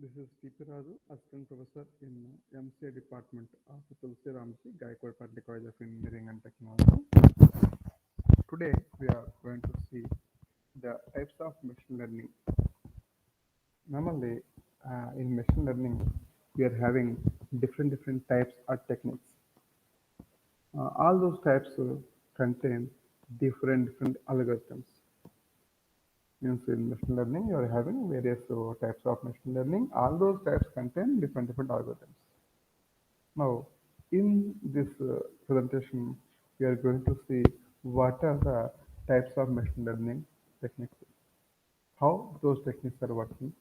This is T.P. Raju, Assistant Professor in MCA Department of Tulsi Ramji, Gaikwad Public College of Engineering and Technology. Today we are going to see the types of machine learning. Normally, in machine learning, we are having different types or techniques. All those types contain different algorithms. Means in machine learning, you are having various types of machine learning. All those types contain different algorithms. Now, in this presentation, we are going to see what are the types of machine learning techniques, how those techniques are working,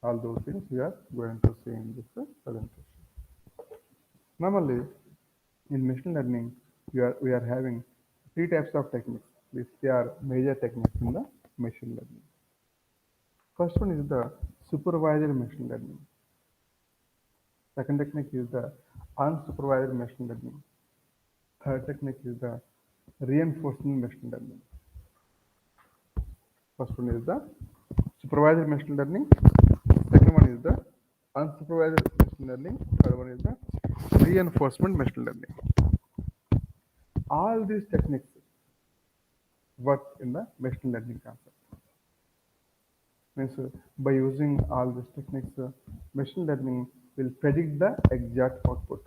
all those things we are going to see in this presentation. Normally, in machine learning, we are having three types of techniques. These three are major techniques in the machine learning. First one is the supervised machine learning. Second technique is the unsupervised machine learning. Third technique is the reinforcement machine learning. First one is the supervised machine learning. Second one is the unsupervised machine learning. Third one is the reinforcement machine learning. All these techniques work in the machine learning concept. Means by using all these techniques, machine learning will predict the exact output.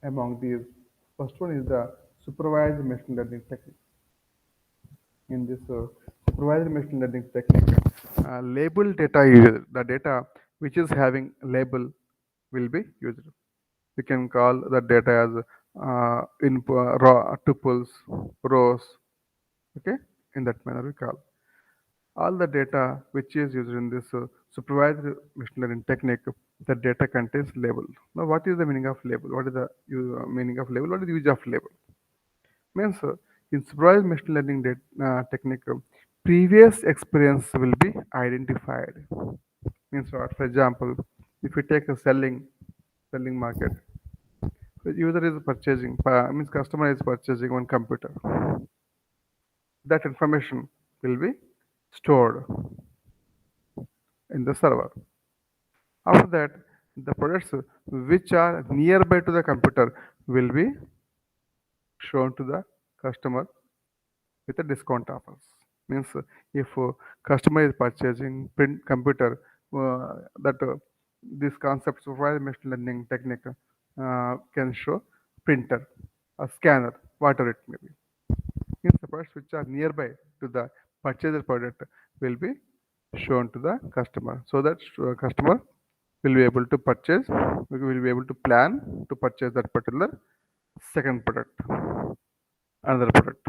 Among these, first one is the supervised machine learning technique. In this supervised machine learning technique, label data is the data which is having label will be used. We can call the data as raw tuples, rows. Okay, in that manner we call all the data which is used in this supervised machine learning technique. The data contains label. Now, what is the meaning of label? What is the meaning of label? What is the use of label? Means in supervised machine learning technique, previous experience will be identified. Means what? For example, if we take a selling market, the user is purchasing, means customer is purchasing one computer. That information will be stored in the server. After that, the products which are nearby to the computer will be shown to the customer with a discount offers. Means if customer is purchasing print computer, that this concept supervised machine learning technique can show printer, a scanner, whatever it may be. Means the products which are nearby to the purchaser product will be shown to the customer, so that customer will be able to purchase, will be able to plan to purchase that particular second product, another product.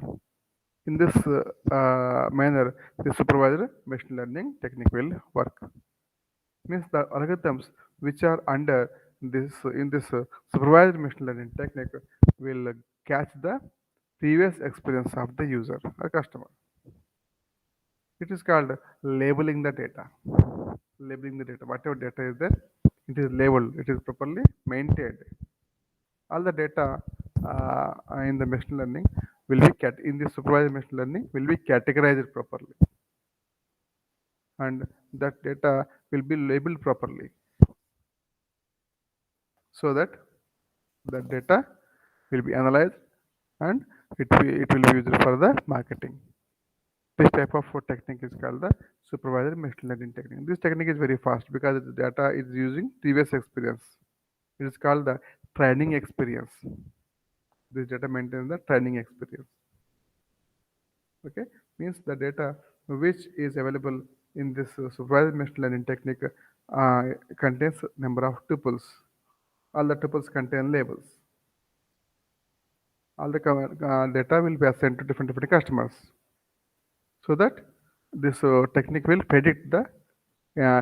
In this manner, the supervised machine learning technique will work. Means the algorithms which are under this in this supervised machine learning technique will catch the previous experience of the user or customer. It is called labeling the data. Labeling the data. Whatever data is there, it is labeled. It is properly maintained. All the data in the machine learning will be in the supervised machine learning will be categorized properly, and that data will be labeled properly, so that the data will be analyzed and it will be used for the marketing. This type of technique is called the supervised machine learning technique. This technique is very fast because the data is using previous experience. It is called the training experience. This data maintains the training experience. Okay, means the data which is available in this supervised machine learning technique contains number of tuples. All the tuples contain labels. All the data will be assigned to different customers, so that this technique will predict the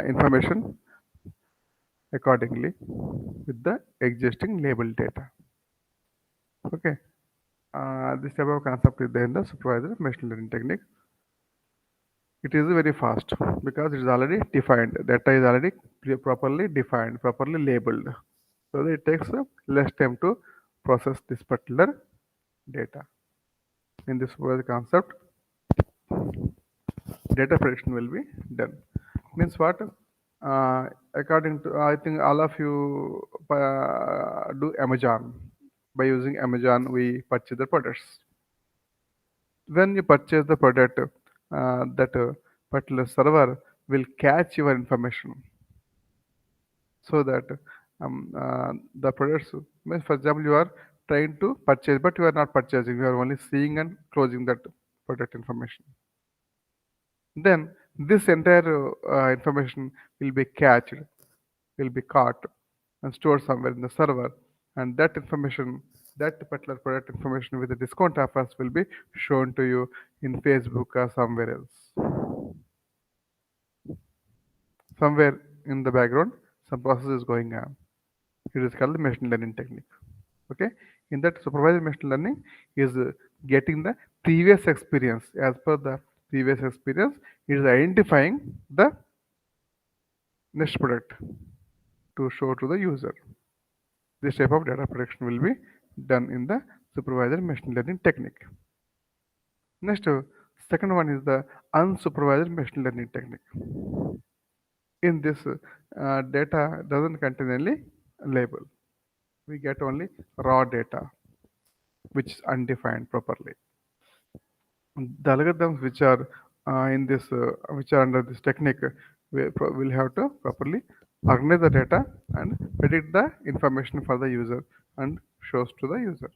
information accordingly with the existing label data. Okay, this type of concept is there in the supervised machine learning technique. It is very fast because it is already defined. Data is already properly defined, properly labeled. So it takes less time to process this particular data. In this supervised concept, data prediction will be done. Means what? According to, I think all of you do Amazon. By using Amazon, we purchase the products. When you purchase the product, that particular server will catch your information so that the products, means for example, you are trying to purchase, but you are not purchasing, you are only seeing and closing that product information. Then this entire information will be catched, will be caught and stored somewhere in the server, and that information, that particular product information with the discount offers will be shown to you in Facebook or somewhere else. Somewhere in the background, some process is going on. It is called the machine learning technique. Okay, in that supervised machine learning is getting the previous experience. As per the previous experience, it is identifying the next product to show to the user. This type of data prediction will be done in the supervised machine learning technique. Next, second one is the unsupervised machine learning technique. In this, data doesn't contain any label. We get only raw data, which is undefined properly. The algorithms which are in this, which are under this technique, will have to properly organize the data and predict the information for the user and shows to the user.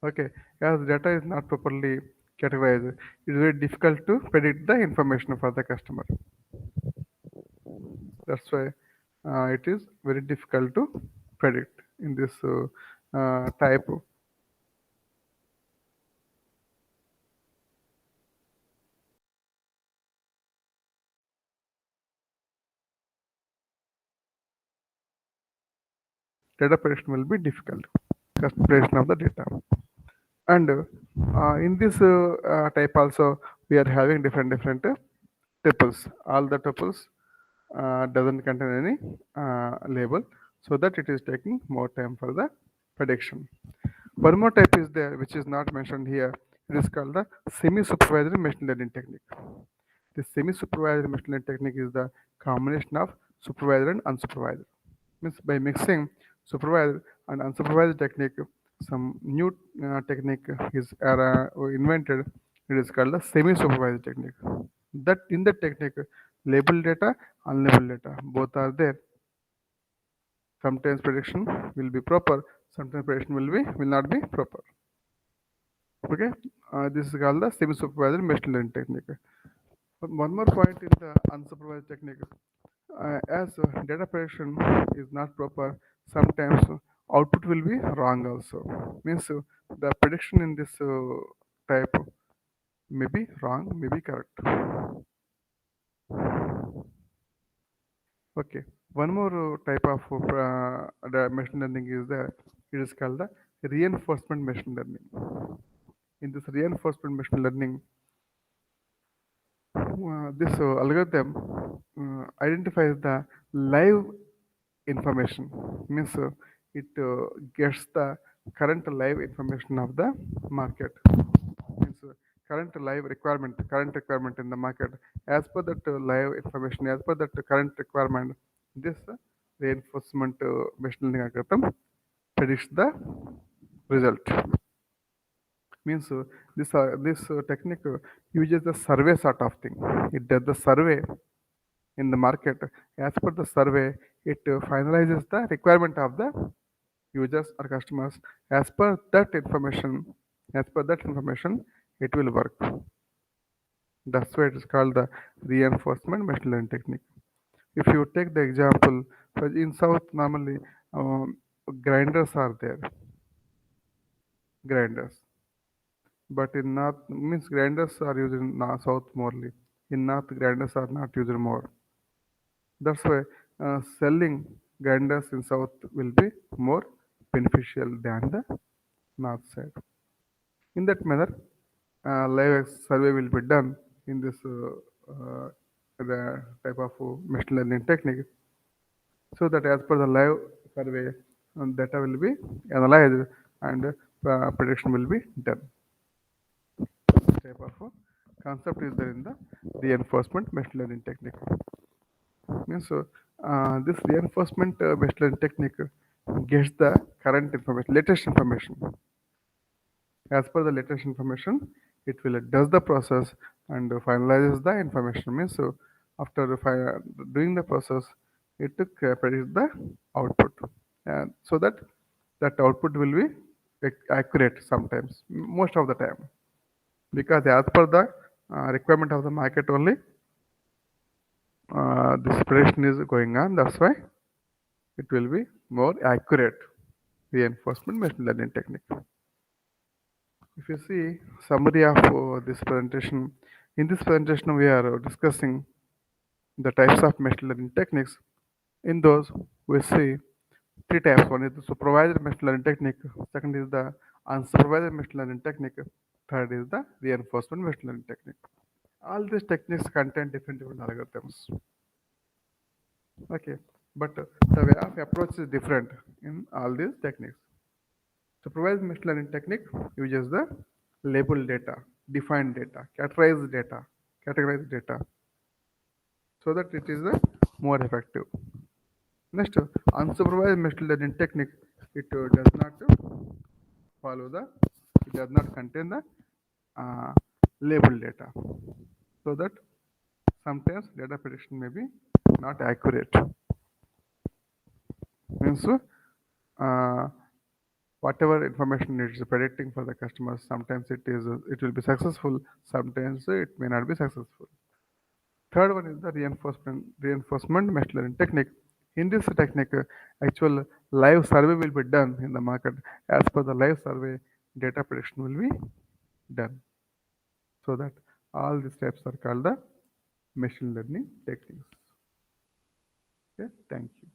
Okay, as data is not properly categorized, it is very difficult to predict the information for the customer. That's why it is very difficult to predict in this type. Data prediction will be difficult. Prediction of the data. And in this type also, we are having different tuples. All the tuples doesn't contain any label, so that it is taking more time for the prediction. One more type is there, which is not mentioned here. It is called the semi-supervised machine learning technique. The semi-supervised machine learning technique is the combination of supervised and unsupervised. Means by mixing supervised and unsupervised technique, some new technique is invented. It is called the semi-supervised technique. That in the technique, labeled data, unlabeled data, both are there. Sometimes prediction will be proper, sometimes prediction will not be proper. Okay, this is called the semi-supervised machine learning technique. But one more point in the unsupervised technique, as data prediction is not proper, sometimes output will be wrong also. Means the prediction in this type may be wrong, may be correct. Okay, one more type of the machine learning is there. It is called the reinforcement machine learning. In this reinforcement machine learning, this algorithm identifies the live information. Means it gets the current live information of the market. Means current requirement in the market. As per that live information, as per that current requirement, this reinforcement machine learning algorithm predicts the result. Means this technique uses the survey sort of thing. It does the survey in the market. As per the survey, it finalizes the requirement of the users or customers. As per that information, it will work. That's why it is called the reinforcement machine learning technique. If you take the example, in South normally grinders are there, grinders. But in North, means grinders are used in South morely. In North, grinders are not used more. That's why selling grinders in South will be more beneficial than the North side. In that manner, live survey will be done in this the type of machine learning technique, so that as per the live survey, data will be analyzed and prediction will be done. Type of concept is there in the reinforcement machine learning technique. Means this reinforcement machine learning technique gets the current information, latest information. As per the latest information, it will does the process and finalizes the information. Means after doing the process, it predicts the output, and so that that output will be accurate sometimes, most of the time, because as per the requirement of the market only, this prediction is going on. That's why it will be more accurate reinforcement machine learning technique. If you see summary of this presentation, in this presentation we are discussing the types of machine learning techniques. In those, we see three types. One is the supervised machine learning technique. Second is the unsupervised machine learning technique. Third is the reinforcement machine learning technique. All these techniques contain different algorithms. Okay, but the way of approach is different in all these techniques. Supervised machine learning technique uses the label data, defined data, categorized data, so that it is more effective. Next, unsupervised machine learning technique, it does not follow the, it does not contain the uh, label data, so that sometimes data prediction may be not accurate. Means whatever information it is predicting for the customers, sometimes it will be successful, sometimes it may not be successful. Third one is the reinforcement machine learning technique. In this technique, actual live survey will be done in the market. As per the live survey, data prediction will be done. So that all these steps are called the machine learning techniques. Okay, thank you.